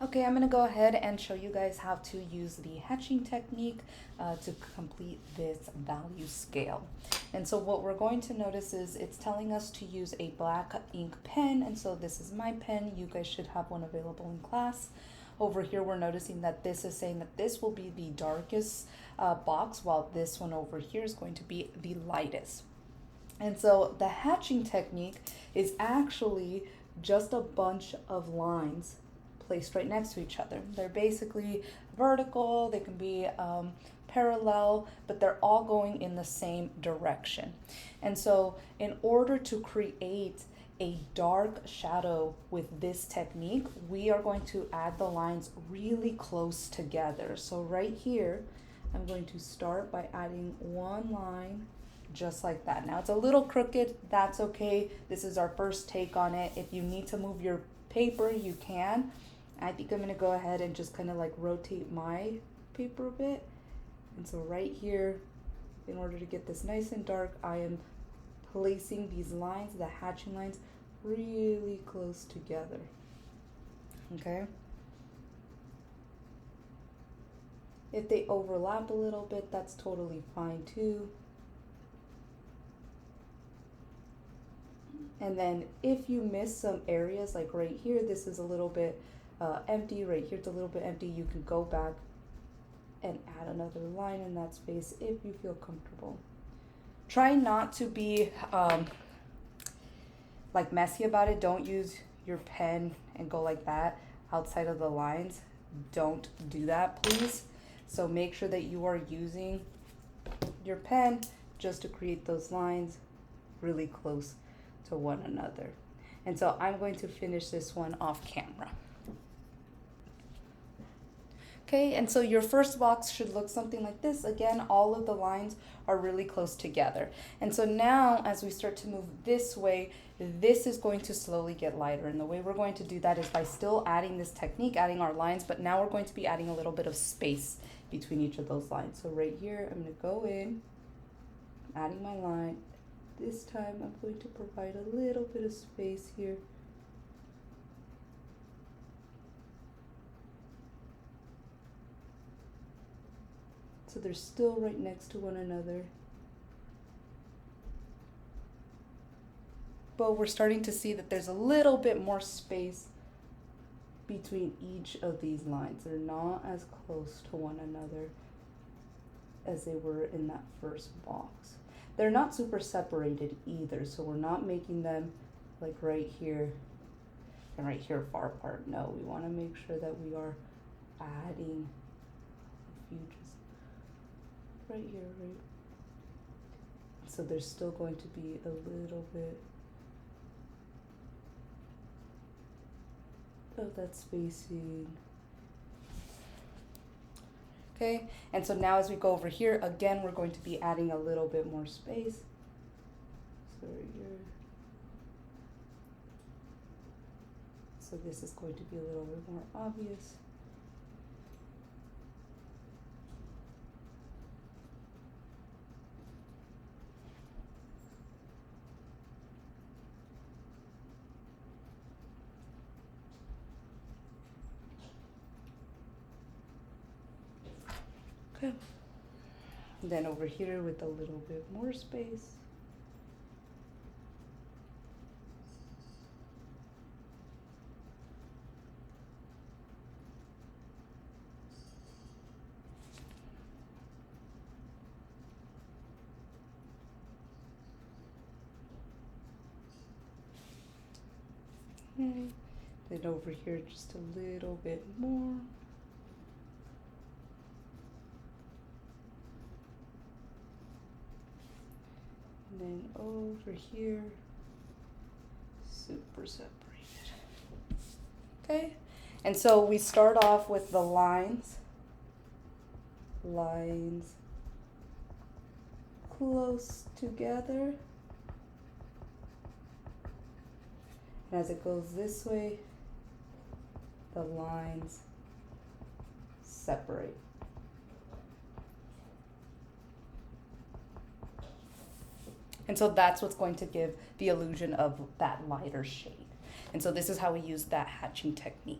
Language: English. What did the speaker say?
Okay, I'm gonna go ahead and show you guys how to use the hatching technique to complete this value scale. And so what we're going to notice is it's telling us to use a black ink pen. And so this is my pen. You guys should have one available in class. Over here, we're noticing that this is saying that this will be the darkest box, while this one over here is going to be the lightest. And so the hatching technique is actually just a bunch of lines placed right next to each other. They're basically vertical, they can be parallel, but they're all going in the same direction. And so in order to create a dark shadow with this technique, we are going to add the lines really close together. So right here, I'm going to start by adding one line just like that. Now it's a little crooked, that's okay. This is our first take on it. If you need to move your paper, you can. I think I'm gonna go ahead and just kind of like rotate my paper a bit. And so right here, in order to get this nice and dark, I am placing these lines, the hatching lines, really close together. Okay? If they overlap a little bit, that's totally fine too. And then if you miss some areas, like right here, this is a little bit empty, right here it's a little bit empty, you can go back and add another line in that space if you feel comfortable. Try not to be like messy about it. Don't use your pen and go like that outside of the lines. Don't do that, please. So make sure that you are using your pen just to create those lines really close to one another. And so I'm going to finish this one off camera. Okay, and so your first box should look something like this. Again, all of the lines are really close together. And so now as we start to move this way, this is going to slowly get lighter. And the way we're going to do that is by still adding this technique, adding our lines, but now we're going to be adding a little bit of space between each of those lines. So right here, I'm gonna go in, adding my line. This time I'm going to provide a little bit of space here. So they're still right next to one another. But we're starting to see that there's a little bit more space between each of these lines. They're not as close to one another as they were in that first box. They're not super separated either, so we're not making them like right here and right here far apart. No, we want to make sure that we are adding a few just right here, right? So there's still going to be a little bit of that spacing. Okay, and so now as we go over here, again, we're going to be adding a little bit more space. So right here. So this is going to be a little bit more obvious. Okay. Then over here with a little bit more space. Then over here just a little bit more. And then over here, super separated. Okay, and so we start off with the lines close together. And as it goes this way, the lines separate. And so that's what's going to give the illusion of that lighter shade. And so this is how we use that hatching technique.